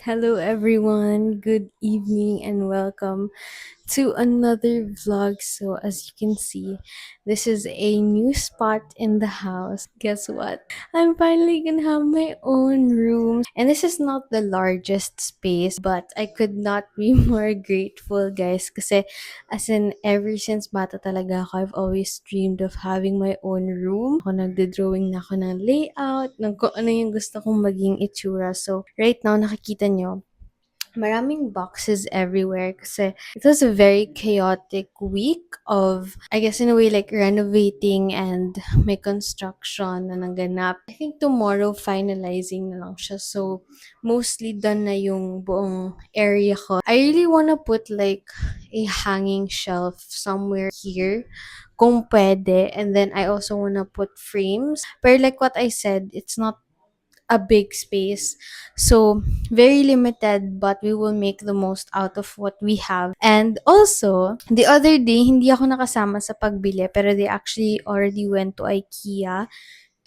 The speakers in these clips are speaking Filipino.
Hello, everyone. Good evening and welcome to another vlog. So, as you can see, this is a new spot in the house. Guess what? I'm finally gonna have my own room. And this is not the largest space, but I could not be more grateful, guys. Kasi, as in, ever since bata talaga ako, I've always dreamed of having my own room. Ako nagde-drawing na ako ng layout, ng kung ano yung gusto kong maging itsura. So, right now, nakikita nyo, maraming boxes everywhere kasi it was a very chaotic week of, I guess in a way, like renovating and may construction na naganap. I think tomorrow finalizing na lang siya. So, mostly done na yung buong area ko. I really wanna put like a hanging shelf somewhere here kung pwede. And then I also wanna put frames. But like what I said, it's not a big space. So, very limited, but we will make the most out of what we have. And also, the other day, hindi ako nakasama sa pagbili, pero they actually already went to IKEA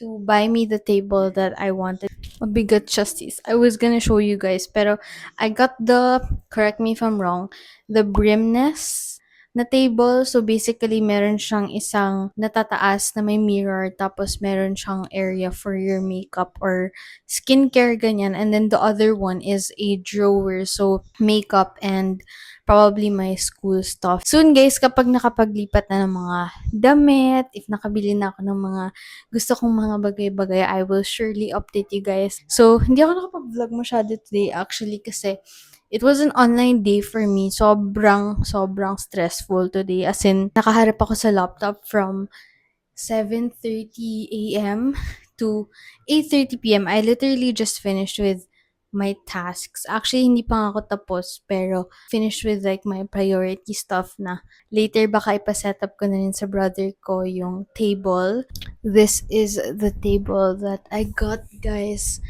to buy me the table that I wanted. Mabigat siya, sis. I was gonna show you guys, pero I got the, correct me if I'm wrong, the brimness na table. So basically, meron siyang isang natataas na may mirror, tapos meron siyang area for your makeup or skincare, ganyan. And then the other one is a drawer. So makeup and probably my school stuff. Soon guys, kapag nakapaglipat na ng mga damit, if nakabili na ako ng mga gusto kong mga bagay-bagay, I will surely update you guys. So, hindi ako nakapag-vlog masyado today actually kasi it was an online day for me. Sobrang stressful today. As in, nakaharap ako sa laptop from 7:30 a.m. to 8:30 p.m. I literally just finished with my tasks. Actually, hindi pa nga ako tapos, pero finished with like my priority stuff na later baka ipa-set up ko na rin sa brother ko yung table. This is the table that I got, guys.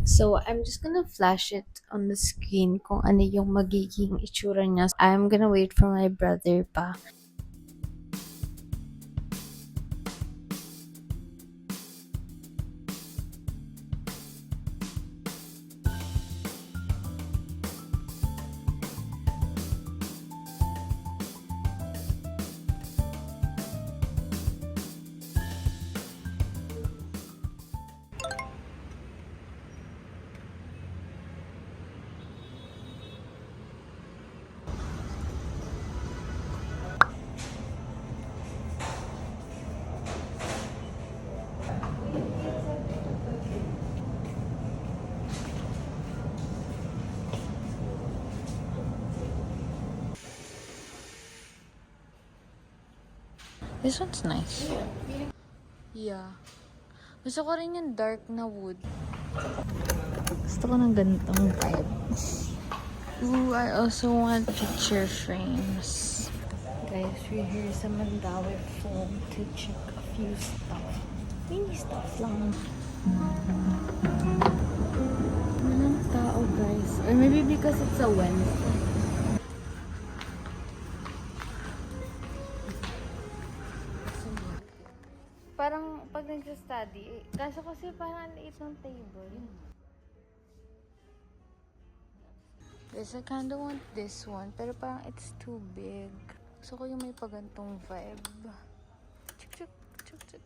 So, I'm just gonna flash it on the screen kung ano yung magiging itsura niya. I'm gonna wait for my brother pa. This one's nice. Yeah. Gusto ko rin yung dark na wood. Gusto ko ng ganitong vibe. Ooh, I also want picture frames. Guys, we're here sa Mandawi Foam to check a few stuff. Mini stuff lang. Walang tao, guys. Or maybe because it's a Wednesday. Parang pag nagsa-study, kaso kasi parang liit ng table. Guys, I kinda want this one, pero parang it's too big. Gusto ko yung may pagantong vibe. Chuk chuk, chuk chuk.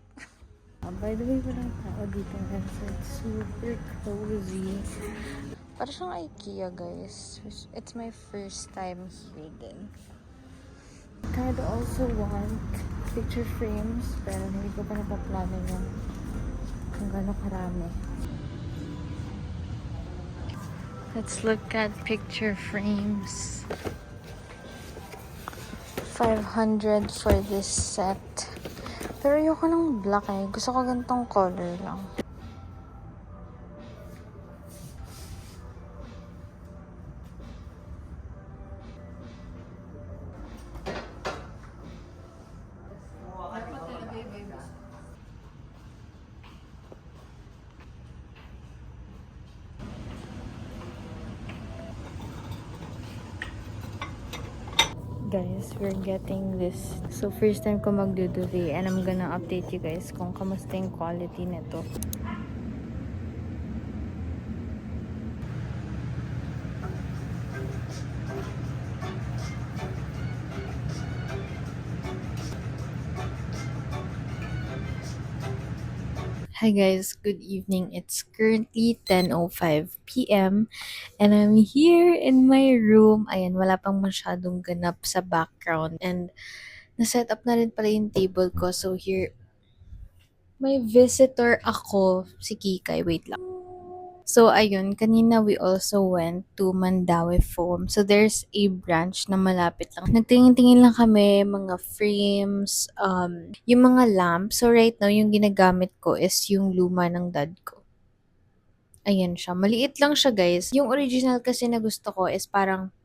By the way, walang tao dito guys. So it's super cozy. Para siyang IKEA, guys. It's my first time here din. Kinda also want picture frames, pero hindi ko pa napaplano yung kung gano'ng karami. Let's look at picture frames. 500 for this set. Pero ayoko ng black eh. Gusto ko ganitong color lang. Guys, we're getting this. So, first time ko magduduvi and I'm gonna update you guys kung kamusta yung quality nito. Hi guys, good evening. It's currently 10:05 p.m. and I'm here in my room. Ayan, wala pang masyadong ganap sa background and na-set up na rin pala yung table ko. So here, may visitor ako, si Kikay. Wait lang. So, ayun, kanina we also went to Mandawi Foam. So, there's a branch na malapit lang. Nagtingin-tingin lang kami, mga frames, yung mga lamps. So, right now, yung ginagamit ko is yung luma ng dad ko. Ayan siya. Maliit lang siya, guys. Yung original kasi na gusto ko is parang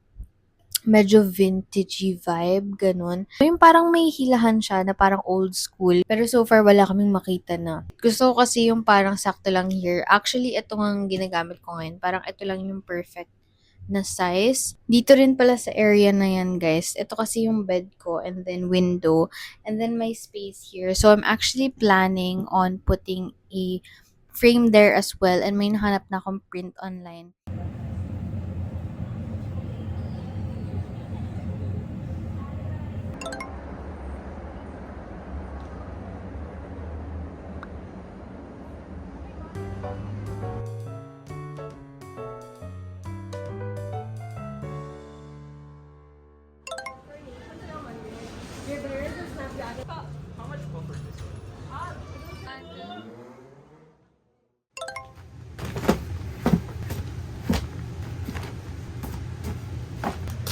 medyo vintagey vibe, ganun. Yung parang may hilahan siya na parang old school. Pero so far, wala kaming makita na. Gusto ko kasi yung parang sakto lang here. Actually, ito ang ginagamit ko ngayon. Parang ito lang yung perfect na size. Dito rin pala sa area na yan, guys. Ito kasi yung bed ko and then window and then my space here. So, I'm actually planning on putting a frame there as well and may nahanap na akong print online.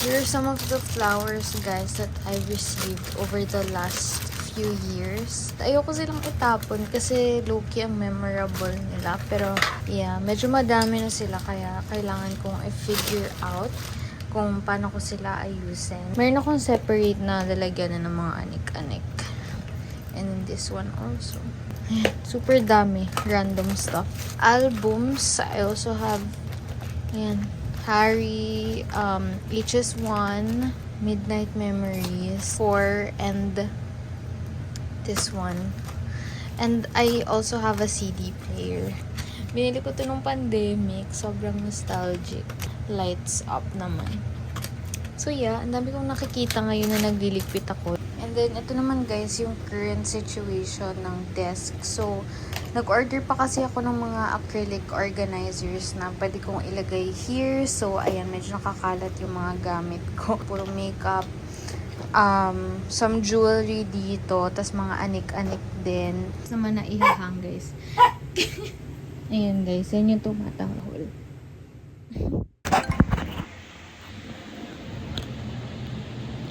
Here are some of the flowers, guys, that I received over the last few years. Ayoko silang itapon kasi low-key ang memorable nila. Pero, yeah, medyo madami na sila kaya kailangan kong i-figure out kung paano ko sila ayusin. Meron akong separate na lalagyan na ng mga anik-anik. And then this one also. Ayan, super dami. Random stuff. Albums, I also have, ayan, Harry, HS1, Midnight Memories, 4, and this one. And I also have a CD player. Binili ko to nung pandemic. Sobrang nostalgic. Lights up naman. So yeah, ang dami kong nakikita ngayon na nagliligpit ako. And then, ito naman guys, yung current situation ng desk. So, nag-order pa kasi ako ng mga acrylic organizers na pwede kong ilagay here. So, ayan, medyo nakakalat yung mga gamit ko. Puro makeup, some jewelry dito, tas mga anik-anik din. Tapos naman na ihahang guys. Ayan guys, yan yung tumatahol.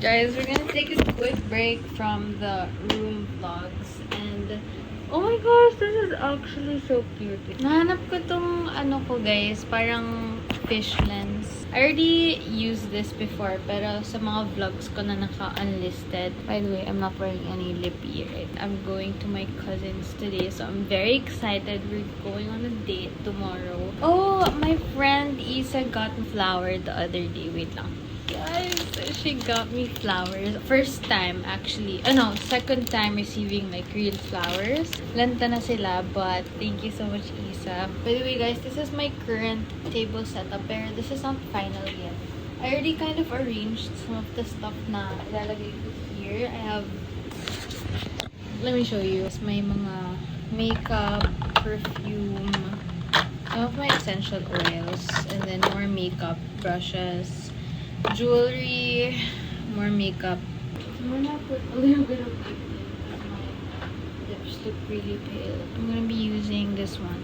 Guys, we're gonna take a quick break from the room vlogs and oh my gosh, this is actually so cute. Nahanap ko tong ano ko guys, parang fish lens. I already used this before pero sa mga vlogs ko na naka-unlisted. By the way, I'm not wearing any lippy, right? I'm going to my cousin's today so I'm very excited. We're going on a date tomorrow. Oh, my friend Isa got me flower the other day. Wait lang. Guys, she got me flowers. First time, actually. No, second time receiving like real flowers. Lanta na sila, but thank you so much, Isa. By the way, guys, this is my current table setup, pero this is not final yet. I already kind of arranged some of the stuff na ilalagay ko here. I have, let me show you. May mga makeup, perfume, some of my essential oils, and then more makeup brushes, jewelry, more makeup. I'm gonna put a little bit of lip tint on my lips look really pale. I'm gonna be using this one.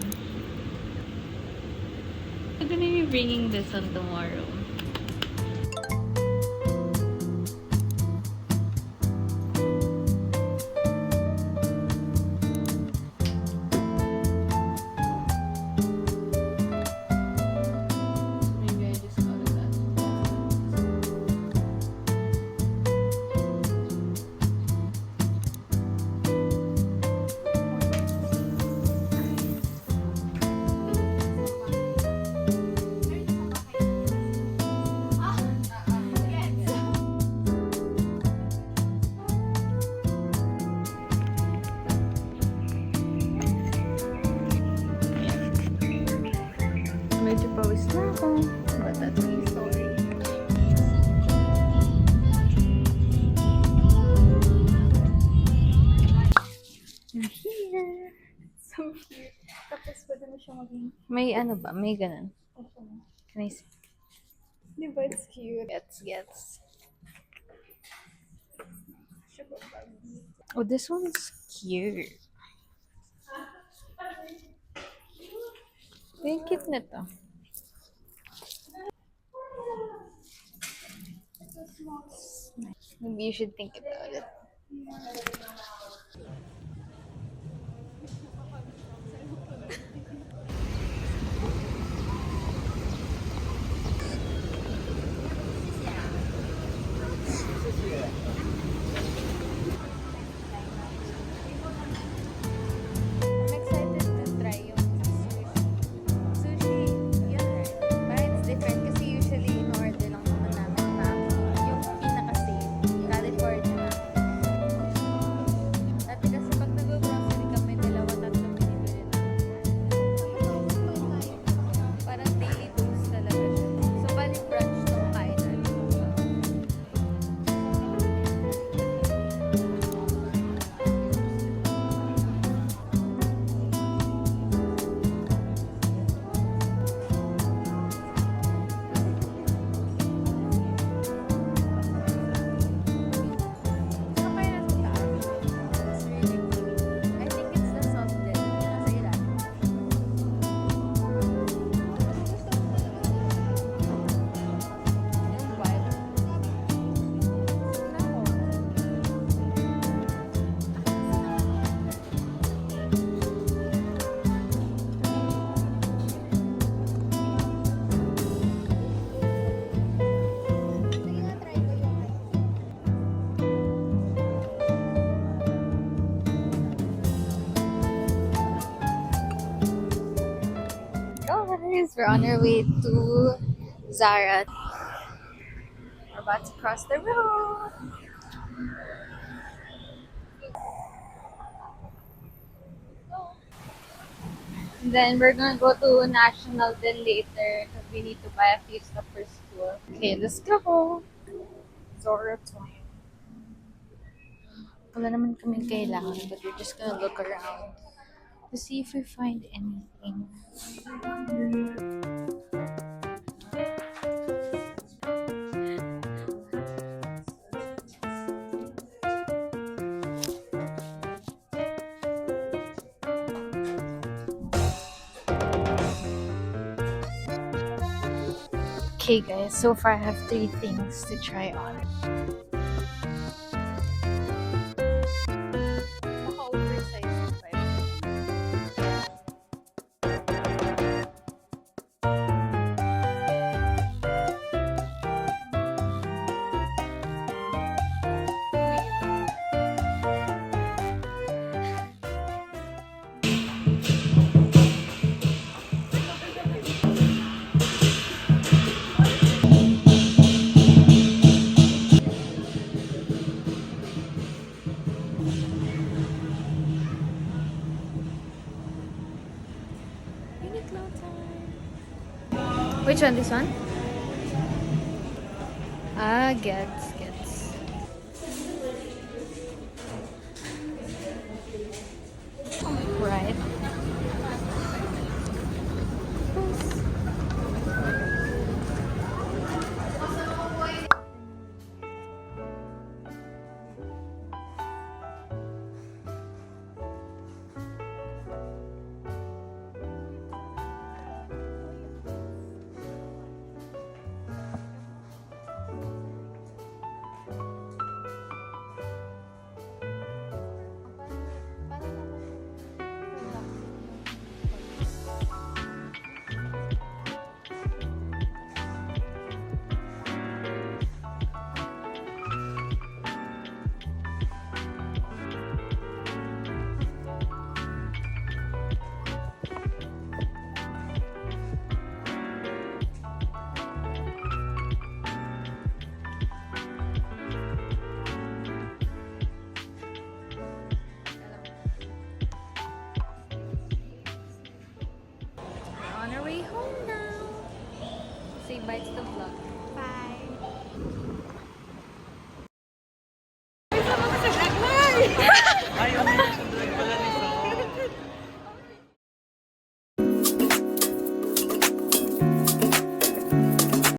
I'm gonna be bringing this on tomorrow. Oh, but that's my story. You're here. So cute. Tapos pwede mo siya maging, May ano ba? May ganun. Can I see? di ba it's cute? Gets. Siya ba bag? Oh, this one's cute. Ang cute nito. Maybe you should think about it. I'm excited to try yung sushi. Sushi, yun right? But it's different kasi usually in-order lang naman namin Maki. Yung pinaka-safe, California. Dati kasi pag nag-grocery kami, dalawa, tatlo binibili namin. Parang daily dose talaga siya. So, bali brunch tong kainan. Kapay na sa taas. It's really good. I think it's the salt din. Nasa ilalim. Yung vibe. Nako. Sige na, try ko yung Guys, we're on our way to Zara. We're about to cross the road. And then we're gonna go to National then later because we need to buy a few stuff for school. Okay, let's go. Zara time. Wala naman kaming kailangan, but we're just gonna look around to see if we find anything. Okay guys, so far I have 3 things to try on. Naka-oversized vibe. Uniqlo time. Which one? This one? Ah, gets. Right. We're on our way home now. Say bye to the vlog. Bye!